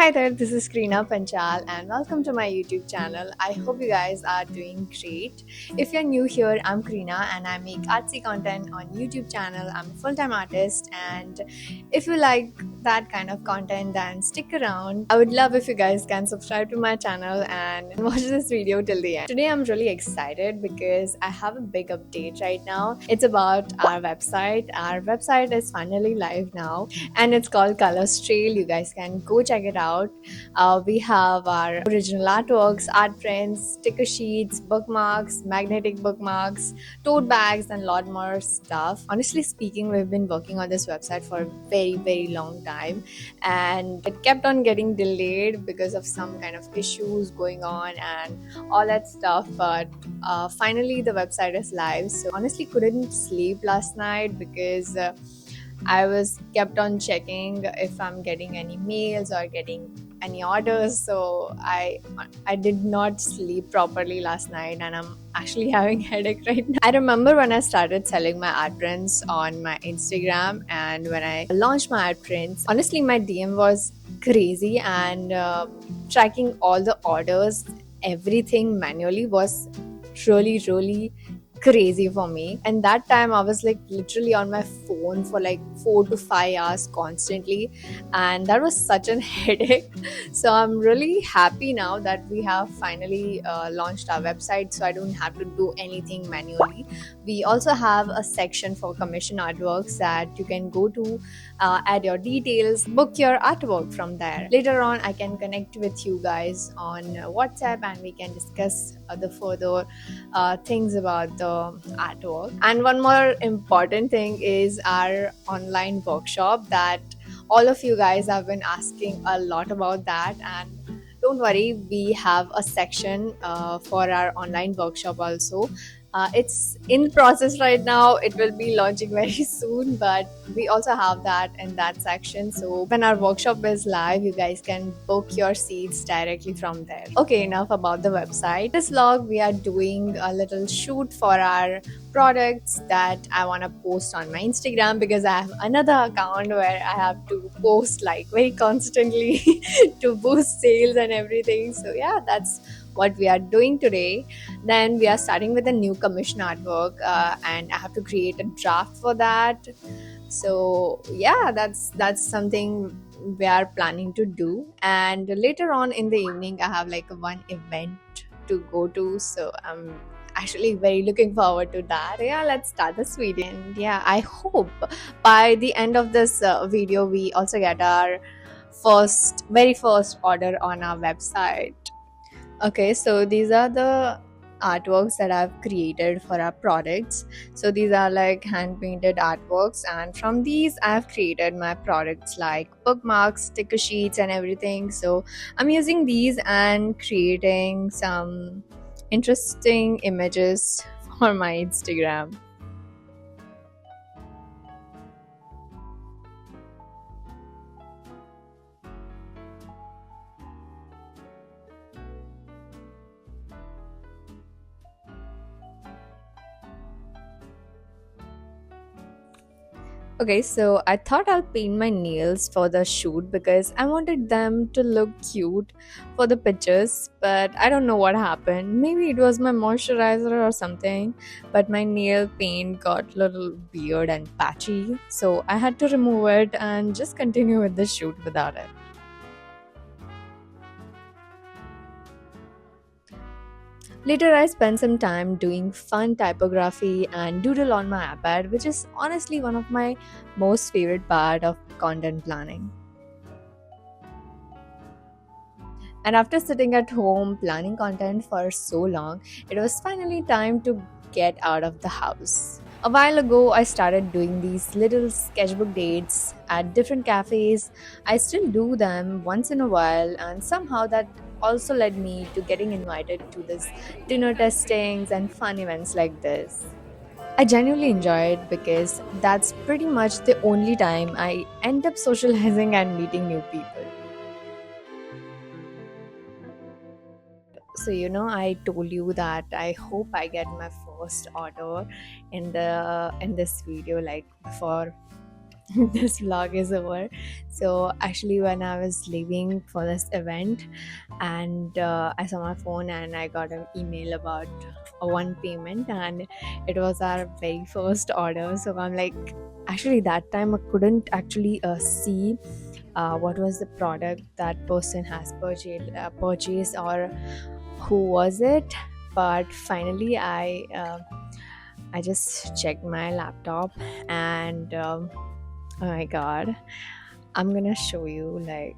Hi there, this is Krina Panchal and welcome to my YouTube channel. I hope you guys are doing great. If you're new here, I'm Krina and I make artsy content on YouTube channel. I'm a full-time artist and if you like that kind of content then stick around. I would love if you guys can subscribe to my channel and watch this video till the end. Today I'm really excited because I have a big update right now. It's about our website. Our website is finally live now and it's called Colors Trail. You guys can go check it out. We have our original artworks, art prints, sticker sheets, bookmarks, magnetic bookmarks, tote bags, and a lot more stuff. Honestly speaking, we've been working on this website for a very long time, and it kept on getting delayed because of some kind of issues going on and all that stuff. But finally, the website is live. So honestly, couldn't sleep last night because. I was kept on checking if I'm getting any mails or getting any orders. So I did not sleep properly last night and I'm actually having headache right now. I remember when I started selling my art prints on my Instagram and when I launched my art prints, honestly my DM was crazy and tracking all the orders, everything manually was really crazy for me. And that time I was like literally on my phone for like 4 to 5 hours constantly, and that was such an headache. So I'm really happy now that we have finally launched our website, so I don't have to do anything manually. We also have a section for commission artworks that you can go to, add your details, book your artwork from there. Later on I can connect with you guys on WhatsApp and we can discuss the further things about the artwork. And one more important thing is our online workshop that all of you guys have been asking a lot about that. And don't worry, we have a section for our online workshop also. It's in process right now. It will be launching very soon, but we also have that in that section. So when our workshop is live, you guys can book your seats directly from there. Okay, enough about the website. This vlog, we are doing a little shoot for our products that I want to post on my Instagram because I have another account where I have to post like very constantly to boost sales and everything. So yeah, that's what we are doing today. Then we are starting with a new commission artwork, and I have to create a draft for that. So yeah, that's something we are planning to do. And later on in the evening, I have like one event to go to. So I'm actually very looking forward to that. Yeah, let's start this video. And yeah, I hope by the end of this video, we also get our very first order on our website. Okay, so these are the artworks that I've created for our products. So these are like hand painted artworks, and from these I've created my products like bookmarks, sticker sheets, and everything. So I'm using these and creating some interesting images for my Instagram. Okay, so I thought I'll paint my nails for the shoot because I wanted them to look cute for the pictures, but I don't know what happened. Maybe it was my moisturizer or something, but my nail paint got a little weird and patchy, so I had to remove it and just continue with the shoot without it. Later, I spent some time doing fun typography and doodle on my iPad, which is honestly one of my most favorite part of content planning. And after sitting at home planning content for so long, it was finally time to get out of the house. A while ago, I started doing these little sketchbook dates at different cafes. I still do them once in a while, and somehow that also led me to getting invited to this dinner testings and fun events like this. I genuinely enjoy it because that's pretty much the only time I end up socializing and meeting new people. So I told you that I hope I get my first order in this video like before this vlog is over. So actually, when I was leaving for this event, and I saw my phone and I got an email about a one payment, and it was our very first order. So I'm like, actually that time I couldn't actually see what was the product that person has purchased, or who was it. But finally I just checked my laptop, and oh my god, I'm gonna show you like.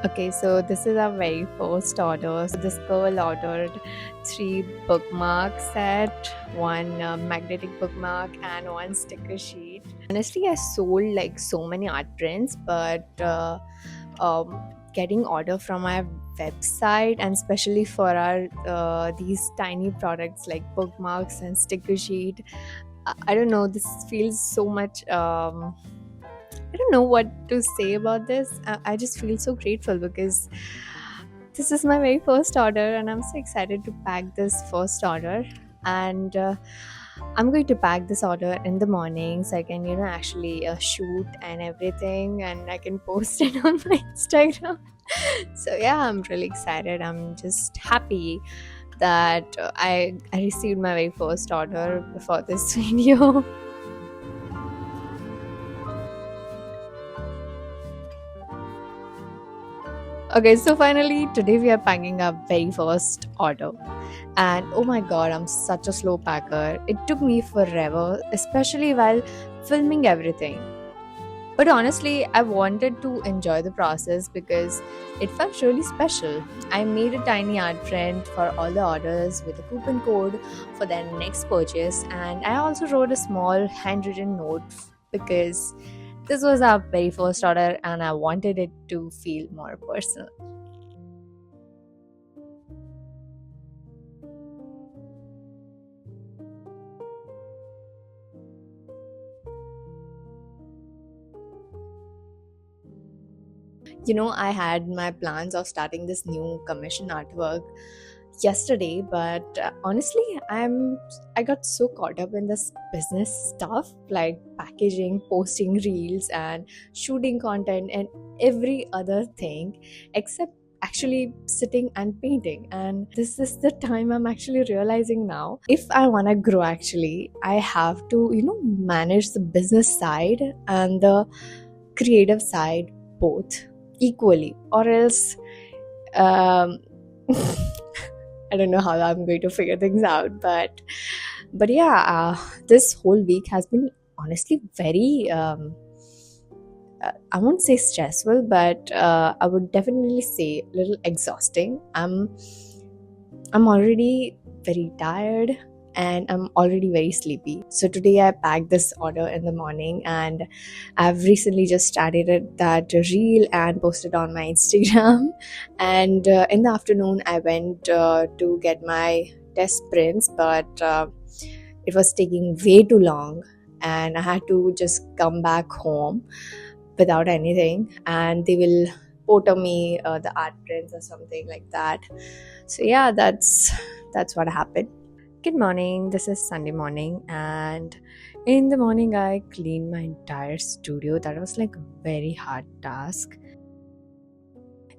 Okay, so this is our very first order. So this girl ordered 3 bookmark set, one magnetic bookmark, and one sticker sheet. Honestly, I sold like so many art prints, but getting order from our website, and especially for our these tiny products like bookmarks and sticker sheet, I don't know. This feels so much. I don't know what to say about this. I just feel so grateful because this is my very first order, and I'm so excited to pack this first order. And I'm going to pack this order in the morning so I can, actually shoot and everything, and I can post it on my Instagram. So yeah, I'm really excited. I'm just happy that I received my very first order before this video. Okay, so finally, today we are packing our very first order. And oh my god, I'm such a slow packer. It took me forever, especially while filming everything. But honestly, I wanted to enjoy the process because it felt really special. I made a tiny art print for all the orders with a coupon code for their next purchase, and I also wrote a small handwritten note because this was our very first order and I wanted it to feel more personal. I had my plans of starting this new commission artwork yesterday, but honestly, I got so caught up in this business stuff like packaging, posting reels, and shooting content and every other thing except actually sitting and painting. And this is the time I'm actually realizing now, if I want to grow, actually I have to manage the business side and the creative side both equally, or else um, I don't know how I'm going to figure things out. But yeah, this whole week has been honestly very I won't say stressful, but I would definitely say a little exhausting. I'm already very tired and I'm already very sleepy. So today I packed this order in the morning, and I've recently just started that reel and posted on my Instagram. And in the afternoon, I went to get my test prints, but it was taking way too long, and I had to just come back home without anything, and they will photo me the art prints or something like that. So yeah, that's what happened. Good morning. This is Sunday morning, and in the morning I cleaned my entire studio. That was like a very hard task.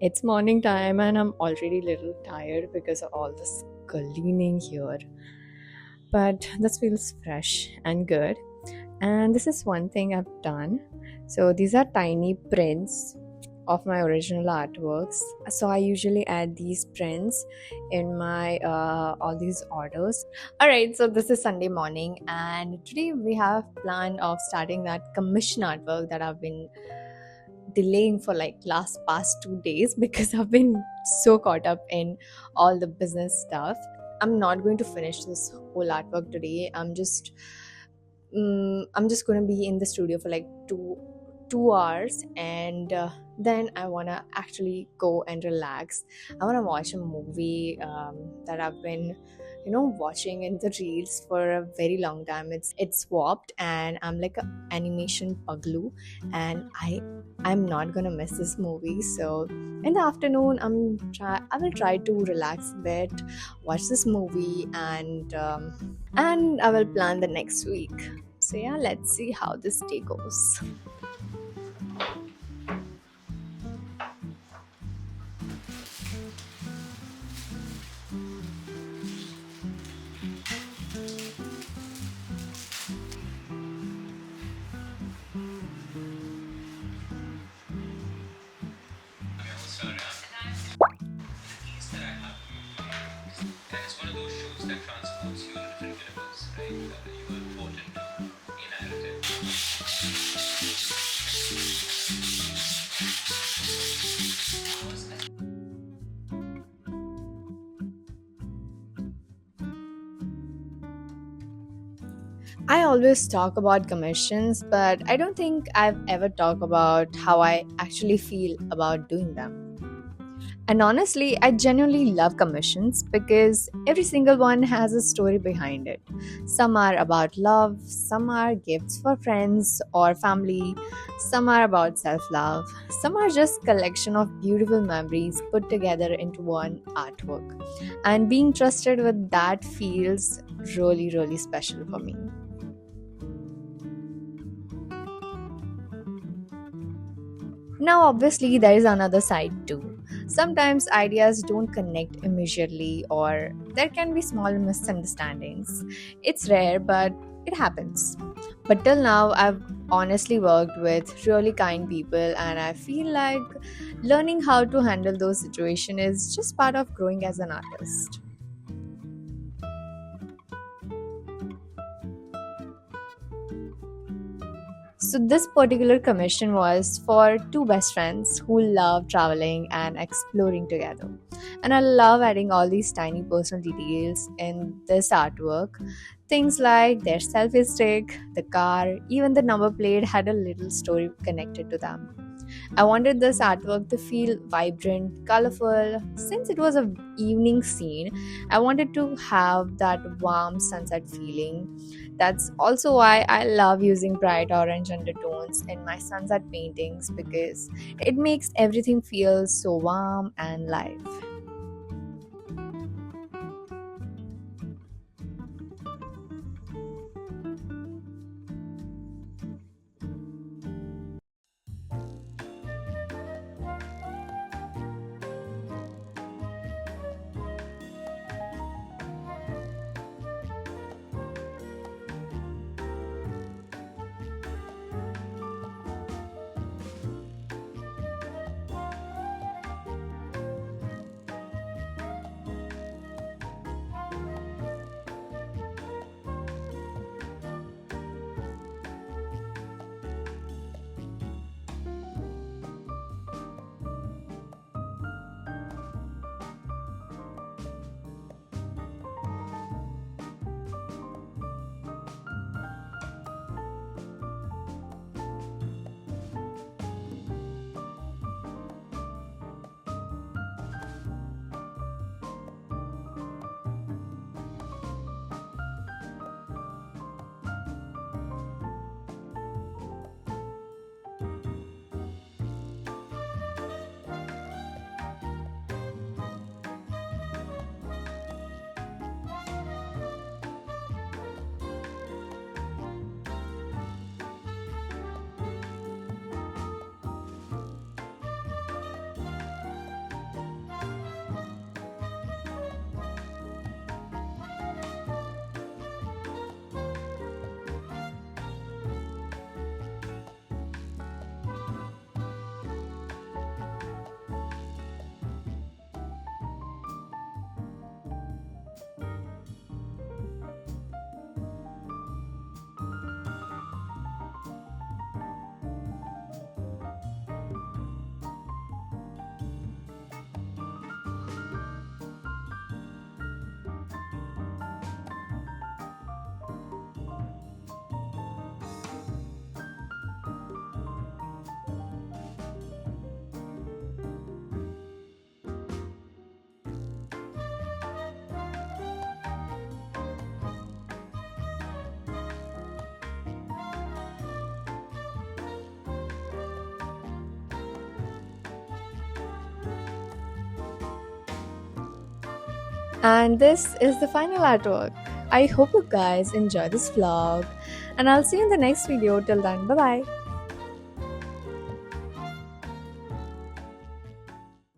It's morning time and I'm already a little tired because of all this cleaning here. But this feels fresh and good. And this is one thing I've done. So these are tiny prints of my original artworks. So I usually add these prints in my all these orders. All right, so this is Sunday morning, and today we have planned of starting that commission artwork that I've been delaying for like past 2 days because I've been so caught up in all the business stuff. I'm not going to finish this whole artwork today. I'm just going to be in the studio for like 2 hours, and then I want to actually go and relax. I want to watch a movie that I've been watching in the reels for a very long time. It's swapped, and I'm like an animation puglu, and I'm not gonna miss this movie. So in the afternoon, I will try to relax a bit, watch this movie, and I will plan the next week. So, yeah, let's see how this day goes. And it's one of those shows that transports you to different universe, right? You are important to a narrative. I always talk about commissions, but I don't think I've ever talked about how I actually feel about doing them. And honestly, I genuinely love commissions because every single one has a story behind it. Some are about love, some are gifts for friends or family, some are about self-love, some are just collection of beautiful memories put together into one artwork. And being trusted with that feels really special for me. Now, obviously, there is another side too. Sometimes ideas don't connect immediately, or there can be small misunderstandings. It's rare, but it happens. But till now, I've honestly worked with really kind people, and I feel like learning how to handle those situations is just part of growing as an artist. So, this particular commission was for two best friends who love traveling and exploring together. And I love adding all these tiny personal details in this artwork. Things like their selfie stick, the car, even the number plate had a little story connected to them. I wanted this artwork to feel vibrant, colorful. Since it was a evening scene, I wanted to have that warm sunset feeling. That's also why I love using bright orange undertones in my sunset paintings because it makes everything feel so warm and live. And this is the final artwork. I hope you guys enjoy this vlog, and I'll see you in the next video. Till then, bye bye.